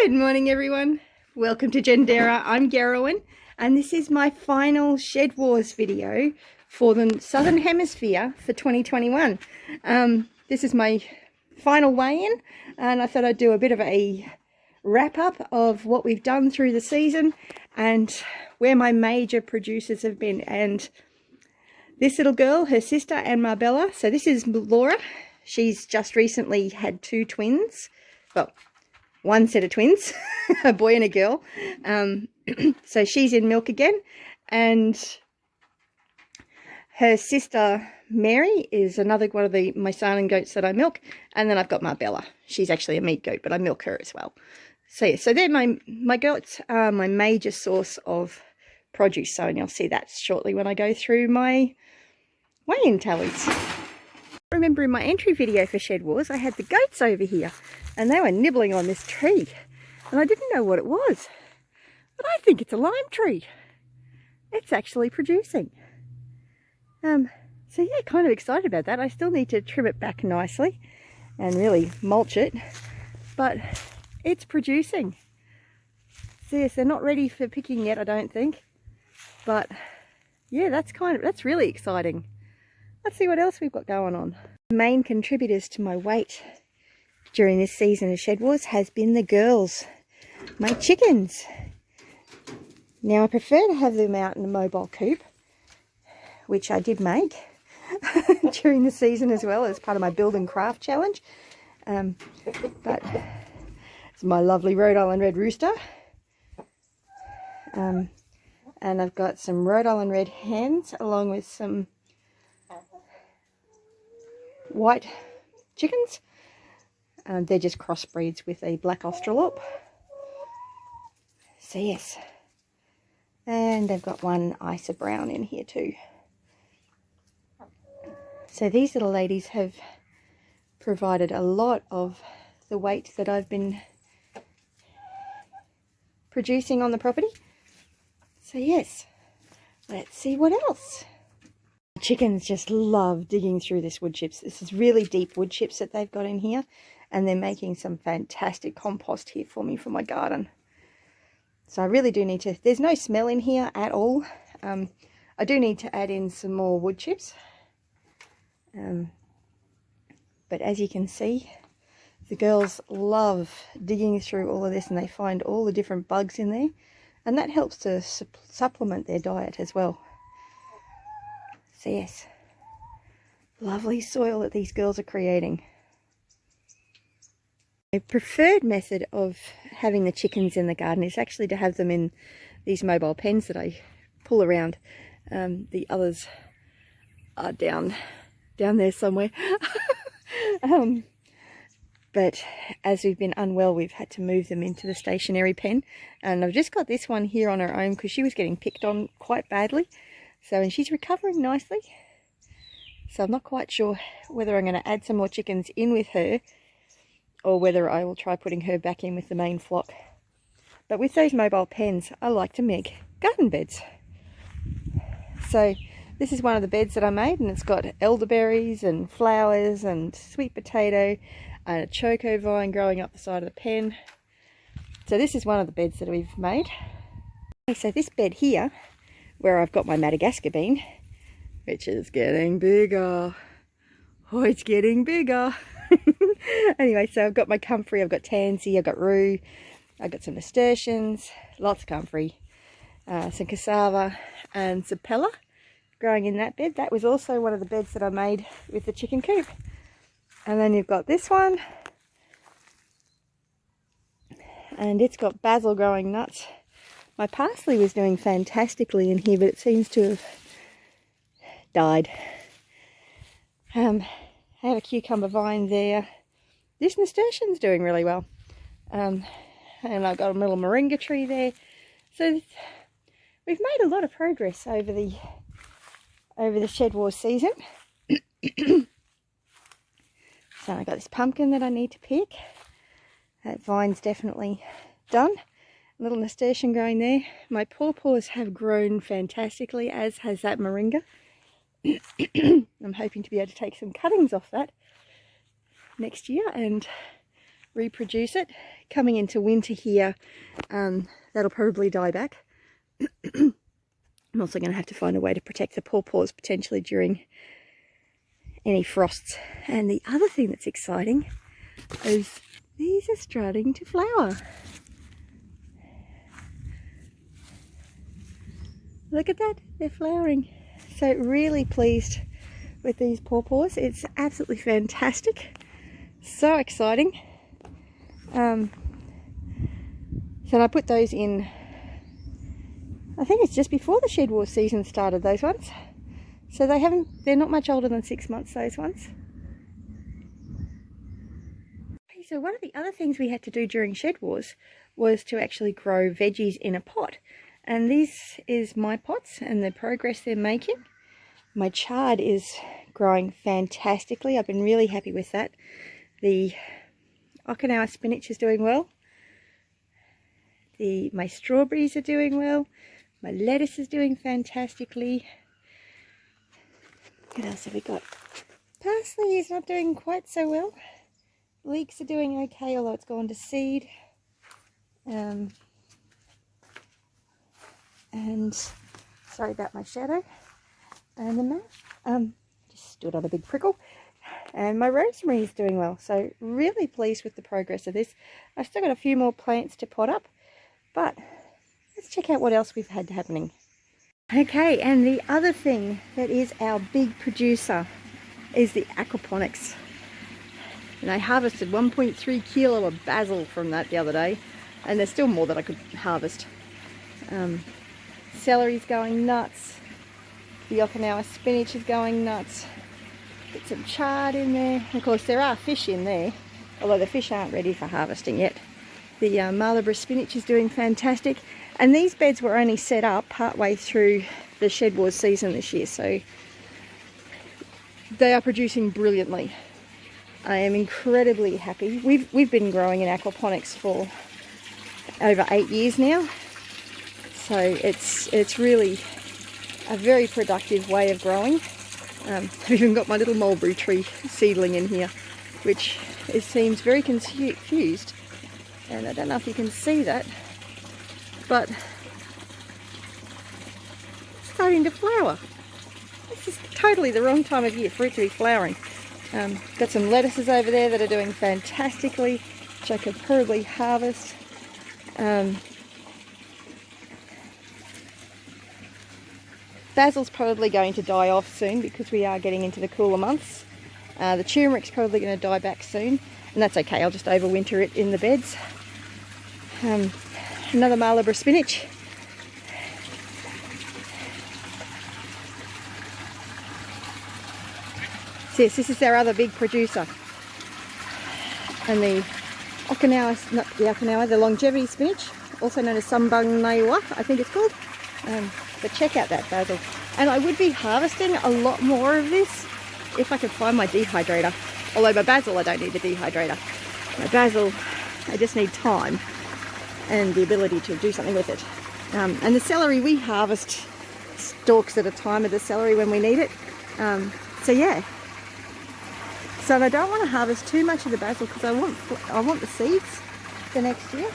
Good morning everyone, welcome to Janderra. I'm Darren and this is my final Shed Wars video for the Southern Hemisphere for 2021. This is my final weigh-in and I thought I'd do a bit of a wrap up of what we've done through the season and where my major producers have been. And this little girl, her sister and Marbella, so this is Laura. She's just recently had two twins, well, one set of twins, a boy and a girl. So she's in milk again, and her sister Mary is another one of my silent goats that I milk. And then I've got Marbella. She's actually a meat goat, but I milk her as well. So yeah, so they're my goats are my major source of produce. So and you'll see that shortly when I go through my weigh-in tallies. Remember in my entry video for Shed Wars, I had the goats over here and they were nibbling on this tree and I didn't know what it was, but I think it's a lime tree. It's actually producing. So yeah, kind of excited about that. I still need to trim it back nicely and really mulch it, but it's producing. So yes, they're not ready for picking yet, I don't think, but yeah, that's really exciting. Let's see what else we've got going on. The main contributors to my weight during this season of Shed Wars has been the girls, my chickens. Now I prefer to have them out in a mobile coop, which I did make during the season as well as part of my build and craft challenge. But it's my lovely Rhode Island Red Rooster. And I've got some Rhode Island Red hens along with some white chickens. They're just crossbreeds with a black Australorp. So yes, and I've got one Isa Brown in here too. So these little ladies have provided a lot of the weight that I've been producing on the property. So yes, let's see what else. Chickens just love digging through this wood chips. This is really deep wood chips that they've got in here, and they're making some fantastic compost here for me for my garden. So I really do need to, there's no smell in here at all. I do need to add in some more wood chips. But as you can see, the girls love digging through all of this and they find all the different bugs in there, and that helps to supplement their diet as well. So yes, lovely soil that these girls are creating. A preferred method of having the chickens in the garden is actually to have them in these mobile pens that I pull around. The others are down there somewhere. But as we've been unwell, we've had to move them into the stationary pen. And I've just got this one here on her own because she was getting picked on quite badly. So, and she's recovering nicely. So I'm not quite sure whether I'm going to add some more chickens in with her or whether I will try putting her back in with the main flock. But with those mobile pens, I like to make garden beds. So this is one of the beds that I made, and it's got elderberries and flowers and sweet potato and a choco vine growing up the side of the pen. So this is one of the beds that we've made. Okay, so this bed here, where I've got my Madagascar bean, which is getting bigger. Oh, it's getting bigger. Anyway, so I've got my comfrey, I've got tansy, I've got rue, I've got some nasturtiums, lots of comfrey, some cassava and some pella growing in that bed. That was also one of the beds that I made with the chicken coop. And then you've got this one, and it's got basil growing nuts. My parsley was doing fantastically in here, but it seems to have died. I have a cucumber vine there. This nasturtium's doing really well. And I've got a little Moringa tree there. So we've made a lot of progress over the Shed Wars season. So I've got this pumpkin that I need to pick. That vine's definitely done. A little nasturtium growing there. My pawpaws have grown fantastically, as has that Moringa. I'm hoping to be able to take some cuttings off that next year and reproduce it. Coming into winter here, that'll probably die back. I'm also going to have to find a way to protect the pawpaws potentially during any frosts. And the other thing that's exciting is these are starting to flower. Look at that, they're flowering. So really pleased with these pawpaws. It's absolutely fantastic. So exciting. So I put those in, I think it's just before the shed wars season started, those ones. So they're not much older than 6 months, those ones. Okay, so one of the other things we had to do during shed wars was to actually grow veggies in a pot. And this is my pots and the progress they're making. My chard is growing fantastically. I've been really happy with that. The Okinawa spinach is doing well. My strawberries are doing well. My lettuce is doing fantastically. What else have we got? Parsley is not doing quite so well. Leeks are doing okay, although it's gone to seed. And sorry about my shadow. And the mat just stood on a big prickle. And my rosemary is doing well. So really pleased with the progress of this. I've still got a few more plants to pot up, but let's check out what else we've had happening. Okay, and the other thing that is our big producer is the aquaponics. And I harvested 1.3 kilo of basil from that the other day, and there's still more that I could harvest. Celery's going nuts. The Okinawa spinach is going nuts. Get some chard in there. Of course, there are fish in there, although the fish aren't ready for harvesting yet. The Marlborough spinach is doing fantastic. And these beds were only set up partway through the shed wars season this year, so they are producing brilliantly. I am incredibly happy. We've been growing in aquaponics for over 8 years now, so it's really a very productive way of growing. I've even got my little mulberry tree seedling in here, which it seems very confused, and I don't know if you can see that, but it's starting to flower. This is totally the wrong time of year for it to be flowering. Got some lettuces over there that are doing fantastically, which I could probably harvest. Basil's probably going to die off soon because we are getting into the cooler months. The turmeric's probably going to die back soon, and that's okay, I'll just overwinter it in the beds. Another Marlborough spinach. So yes, this is our other big producer. And the Okinawa, not the Okinawa, the longevity spinach, also known as Sambang Naiwa, I think it's called. But check out that basil. And I would be harvesting a lot more of this if I could find my dehydrator. Although my basil, I don't need the dehydrator. My basil, I just need time and the ability to do something with it. And the celery, we harvest stalks at a time of the celery when we need it. So yeah. So I don't want to harvest too much of the basil because I want the seeds for next year.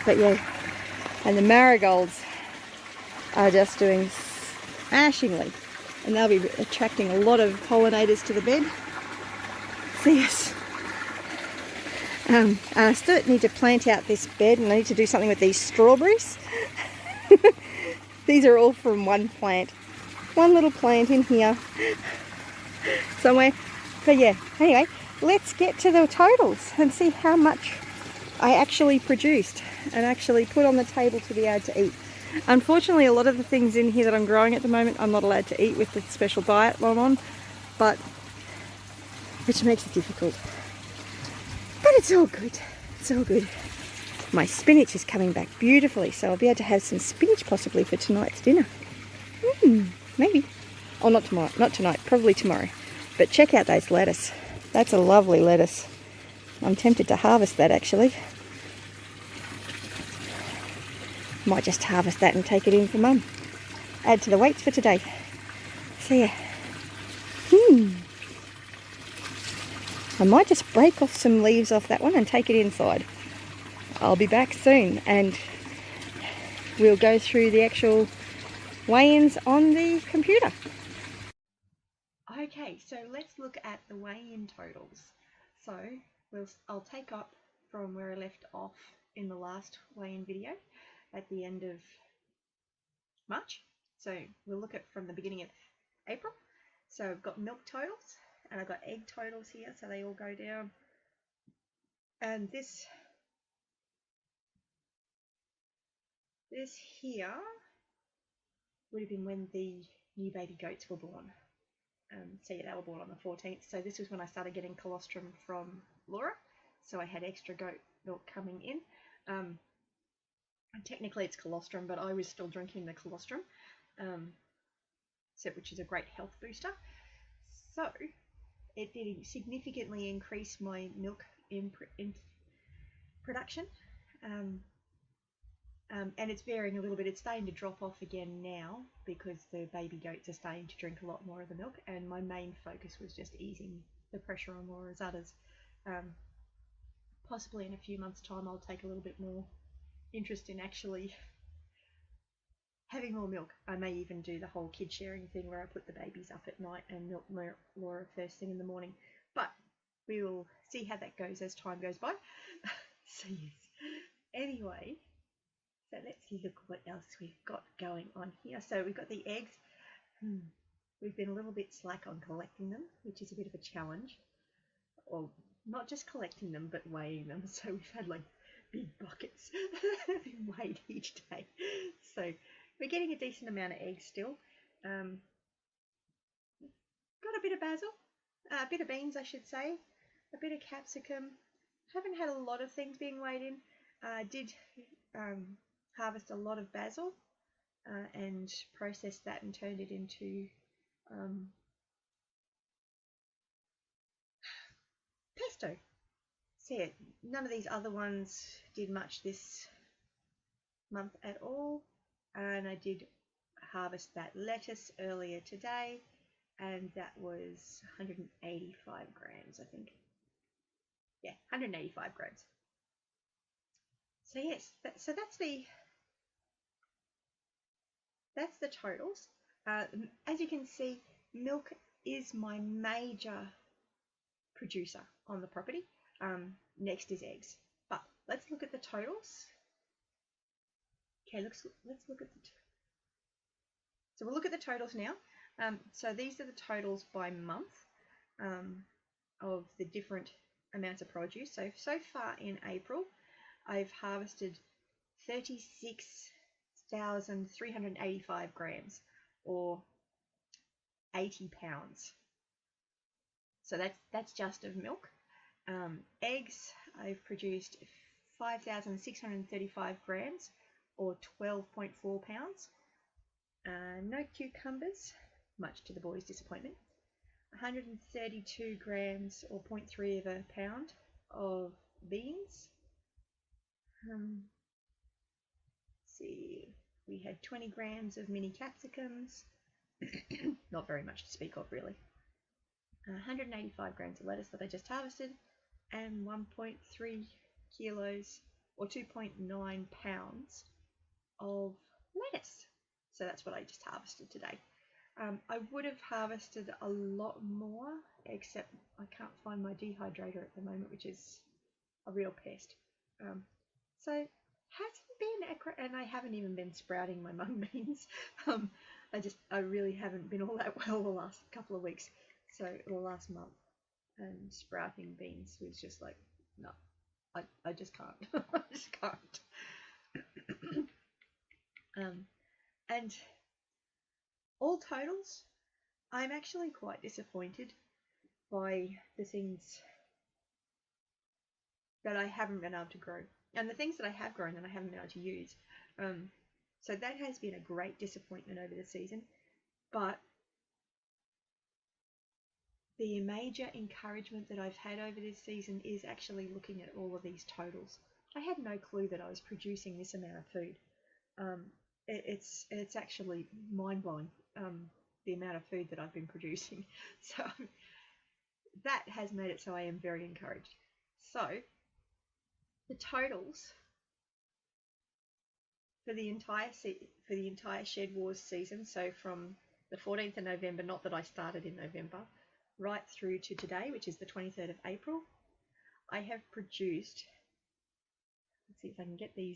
But yeah, and the marigolds are just doing smashingly, and they'll be attracting a lot of pollinators to the bed. So yes, I still need to plant out this bed, and I need to do something with these strawberries. These are all from one plant, one little plant in here somewhere. But yeah, anyway, let's get to the totals and see how much I actually produced and actually put on the table to be able to eat. Unfortunately, a lot of the things in here that I'm growing at the moment I'm not allowed to eat with the special diet I'm on, but which makes it difficult. But it's all good. It's all good. My spinach is coming back beautifully, so I'll be able to have some spinach possibly for tonight's dinner. Maybe. Oh, not tomorrow. Not tonight. Probably tomorrow. But check out those lettuce. That's a lovely lettuce. I'm tempted to harvest that actually. Might just harvest that and take it in for Mum. Add to the weights for today. So yeah. I might just break off some leaves off that one and take it inside. I'll be back soon and we'll go through the actual weigh-ins on the computer. Okay, so let's look at the weigh-in totals. So I'll take up from where I left off in the last weigh-in video at the end of March. So we'll look at from the beginning of April. So I've got milk totals and I've got egg totals here, so they all go down. And this here would have been when the new baby goats were born. So yeah, they were born on the 14th. So this was when I started getting colostrum from Laura. So I had extra goat milk coming in. And technically it's colostrum, but I was still drinking the colostrum, which is a great health booster. So it did significantly increase my milk in production. And it's varying a little bit. It's starting to drop off again now because the baby goats are starting to drink a lot more of the milk, and my main focus was just easing the pressure on Laura's udders. Possibly in a few months' time I'll take a little bit more interest in actually having more milk. I may even do the whole kid sharing thing where I put the babies up at night and milk Laura first thing in the morning. But we will see how that goes as time goes by. So yes. Anyway, so let's look what else we've got going on here. So we've got the eggs. We've been a little bit slack on collecting them, which is a bit of a challenge. Or not just collecting them, but weighing them. So we've had like big buckets being weighed each day. So we're getting a decent amount of eggs still. Got a bit of basil, a bit of beans I should say, a bit of capsicum. Haven't had a lot of things being weighed in. Did harvest a lot of basil and processed that and turned it into pesto. So yeah, none of these other ones did much this month at all, and I did harvest that lettuce earlier today, and that was 185 grams, I think. Yeah, 185 grams. So yes, so that's the totals. As you can see, milk is my major producer on the property. Next is eggs. But let's look at the totals. Okay, let's look at so we'll look at the totals now. So these are the totals by month of the different amounts of produce. So far in April, I've harvested 36,385 grams, or 80 pounds. So that's just of milk. Eggs, I've produced 5,635 grams, or 12.4 pounds. No cucumbers, much to the boys' disappointment. 132 grams, or 0.3 of a pound, of beans. See, we had 20 grams of mini capsicums. Not very much to speak of, really. 185 grams of lettuce that I just harvested, and 1.3 kilos, or 2.9 pounds of lettuce. So that's what I just harvested today. I would have harvested a lot more, except I can't find my dehydrator at the moment, which is a real pest. So hasn't been accurate, and I haven't even been sprouting my mung beans. I really haven't been all that well the last couple of weeks. So the last month, and sprouting beans was just like, no, I just can't. I just can't. And all totals, I'm actually quite disappointed by the things that I haven't been able to grow, and the things that I have grown that I haven't been able to use. So that has been a great disappointment over the season, but the major encouragement that I've had over this season is actually looking at all of these totals. I had no clue that I was producing this amount of food. It's actually mind-blowing, the amount of food that I've been producing. that has made it so I am very encouraged. So the totals for the entire Shed Wars season, so from the 14th of November, not that I started in November, right through to today, which is the 23rd of April, I have produced, let's see if I can get the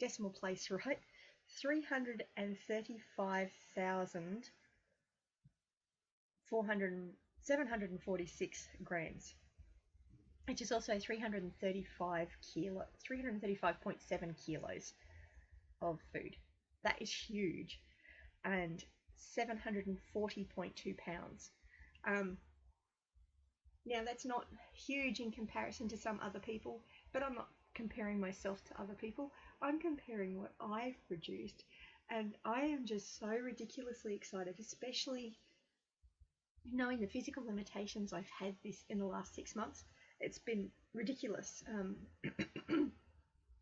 decimal place right, 335,746 grams, which is also 335.7 kilos of food. That is huge, and 740.2 pounds. Now that's not huge in comparison to some other people, but I'm not comparing myself to other people. I'm comparing what I've produced, and I am just so ridiculously excited, especially knowing the physical limitations I've had this in the last 6 months. It's been ridiculous.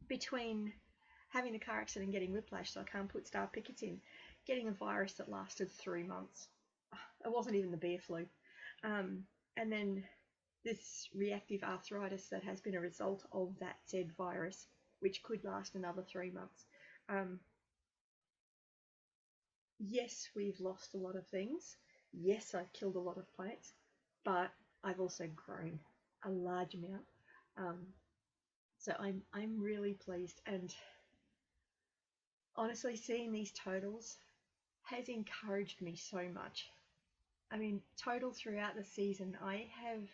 Between having the car accident and getting whiplash, so I can't put star pickets in, getting a virus that lasted 3 months. It wasn't even the bear flu. And then this reactive arthritis that has been a result of that said virus, which could last another 3 months. Yes, we've lost a lot of things. Yes, I've killed a lot of plants, but I've also grown a large amount. So I'm really pleased, and honestly, seeing these totals has encouraged me so much. I mean, total throughout the season, I have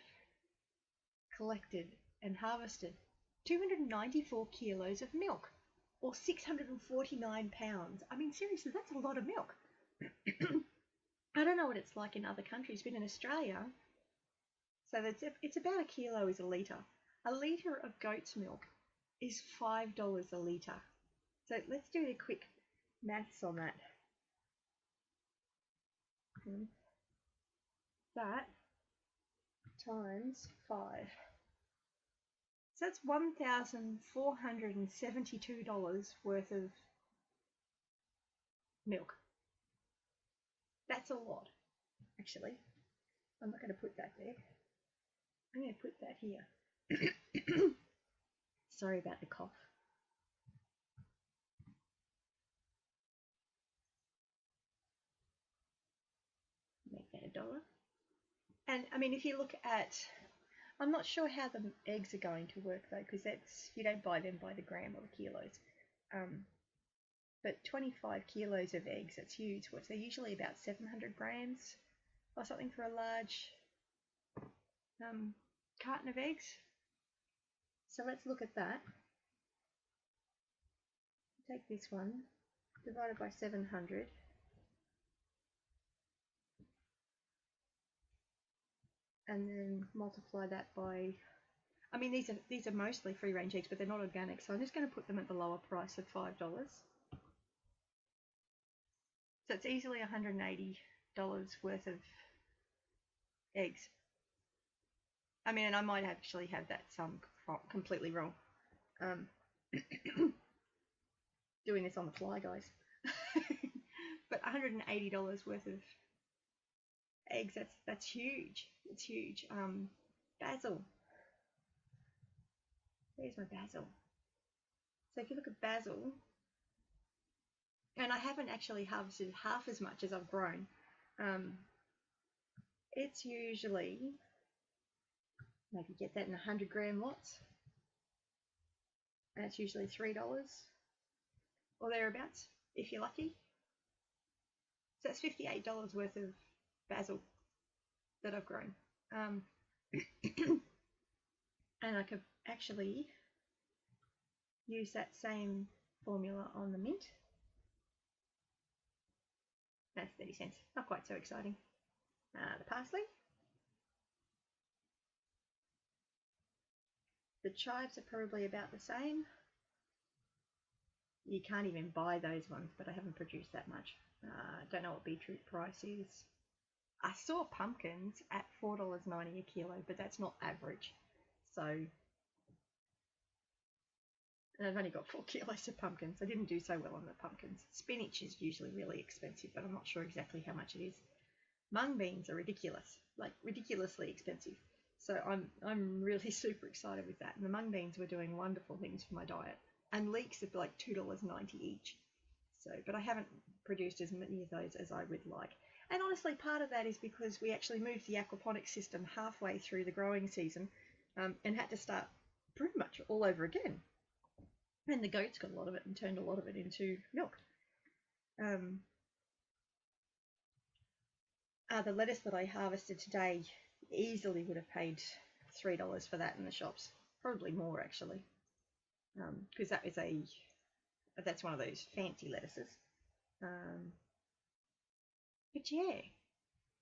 collected and harvested 294 kilos of milk, or 649 pounds. I mean, seriously, that's a lot of milk. I don't know what it's like in other countries, but in Australia, so it's about a kilo is a litre. A litre of goat's milk is $5 a litre. So let's do the quick maths on that. That times 5. So that's $1,472 worth of milk. That's a lot, actually. I'm not going to put that there. I'm going to put that here. Sorry about the cough. Make that $1. And I mean, if you look at, I'm not sure how the eggs are going to work though, because that's, you don't buy them by the gram or the kilos. But 25 kilos of eggs, that's huge. They're usually about 700 grams or something for a large carton of eggs. So let's look at that. Take this one, divided by 700. And then multiply that by, I mean, these are mostly free range eggs, but they're not organic, so I'm just going to put them at the lower price of $5. So it's easily $180 worth of eggs. I mean, and I might actually have that sum completely wrong. Doing this on the fly, guys. But $180 worth of eggs, that's huge. It's huge. Basil. There's my basil. So if you look at basil, and I haven't actually harvested half as much as I've grown. It's usually, maybe get that in 100 gram lots, and it's usually $3 or thereabouts if you're lucky. So that's $58 worth of basil that I've grown. And I could actually use that same formula on the mint. That's 30 cents. Not quite so exciting. The parsley. The chives are probably about the same. You can't even buy those ones, but I haven't produced that much. Don't know what beetroot price is. I saw pumpkins at $4.90 a kilo, but that's not average. So, and I've only got 4 kilos of pumpkins. I didn't do so well on the pumpkins. Spinach is usually really expensive, but I'm not sure exactly how much it is. Mung beans are ridiculous, like ridiculously expensive. So I'm really super excited with that. And the mung beans were doing wonderful things for my diet. And leeks are like $2.90 each. So, but I haven't produced as many of those as I would like. And honestly, part of that is because we actually moved the aquaponics system halfway through the growing season, and had to start pretty much all over again. And the goats got a lot of it and turned a lot of it into milk. The lettuce that I harvested today easily would have paid $3 for that in the shops, probably more actually, because that's one of those fancy lettuces. But yeah,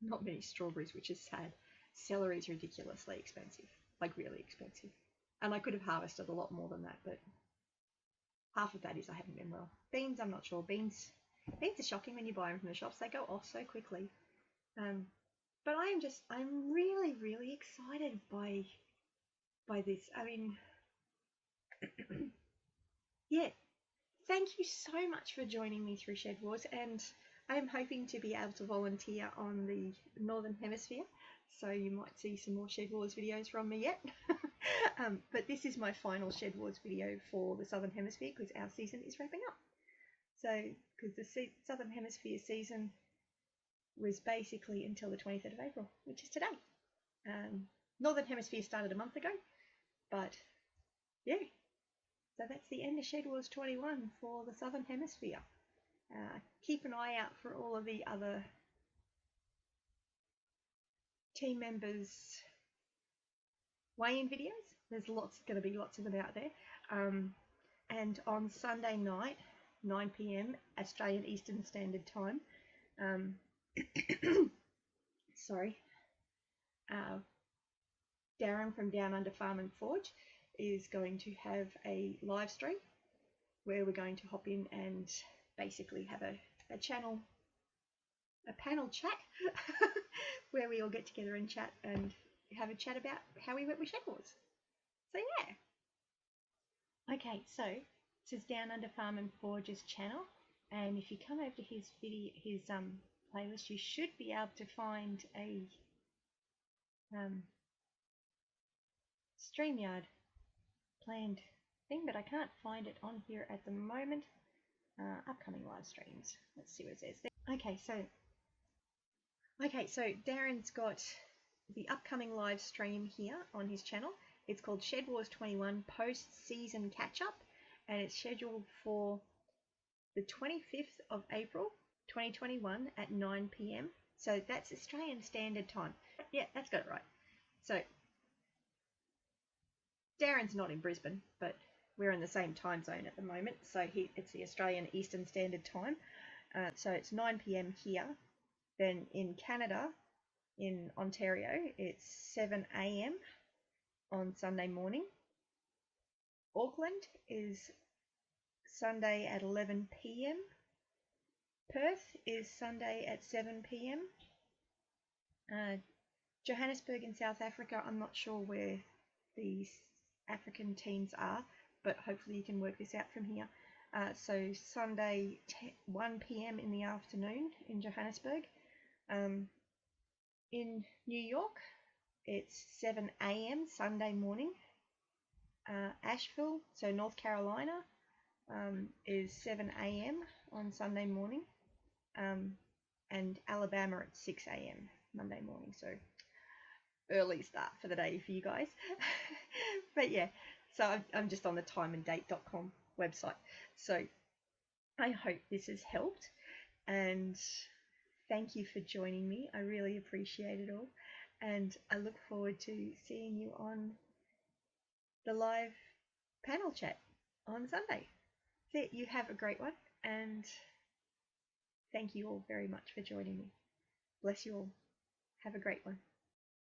not many strawberries, which is sad. Celery is ridiculously expensive, like really expensive, and I could have harvested a lot more than that, but half of that is I haven't been well. Beans, I'm not sure. Beans are shocking when you buy them from the shops. They go off so quickly. But I'm really, really excited by this. I mean, yeah, thank you so much for joining me through Shed Wars, and I am hoping to be able to volunteer on the Northern Hemisphere, so you might see some more Shed Wars videos from me yet. But this is my final Shed Wars video for the Southern Hemisphere, because our season is wrapping up. So, because the Southern Hemisphere season was basically until the 23rd of April, which is today. Northern Hemisphere started a month ago, but yeah, so that's the end of SHEDWARS21 for the Southern Hemisphere. Keep an eye out for all of the other team members' weigh-in videos. There's going to be lots of them out there. And on Sunday night, 9 PM Australian Eastern Standard Time, sorry, Darren from Downunder Farm and Forge is going to have a live stream where we're going to hop in and basically have a panel chat where we all get together and chat and have a chat about how we went with SHEDWARS. So yeah. Okay, so this is Downunder Farm and Forge's channel, and if you come over to his video, his playlist, you should be able to find a StreamYard planned thing, but I can't find it on here at the moment. Upcoming live streams. Let's see what it says. Okay, so Darren's got the upcoming live stream here on his channel. It's called SHEDWARS21 Post-Season Catch-Up, and it's scheduled for the 25th of April 2021 at 9 PM. So that's Australian Standard Time. Yeah, that's got it right. So Darren's not in Brisbane, but we're in the same time zone at the moment. So it's the Australian Eastern Standard Time. So it's 9 PM here. Then in Canada, in Ontario, it's 7 AM on Sunday morning. Auckland is Sunday at 11 PM. Perth is Sunday at 7 PM. Johannesburg in South Africa, I'm not sure where the African teams are, but hopefully you can work this out from here. So Sunday 1 PM in the afternoon in Johannesburg. In New York, it's 7 AM Sunday morning. Asheville, so North Carolina, is 7 AM on Sunday morning. And Alabama at 6 AM Monday morning. So early start for the day for you guys. But yeah, so I'm just on the timeanddate.com website. So I hope this has helped, and thank you for joining me. I really appreciate it all, and I look forward to seeing you on the live panel chat on Sunday. So you have a great one, and thank you all very much for joining me. Bless you all. Have a great one.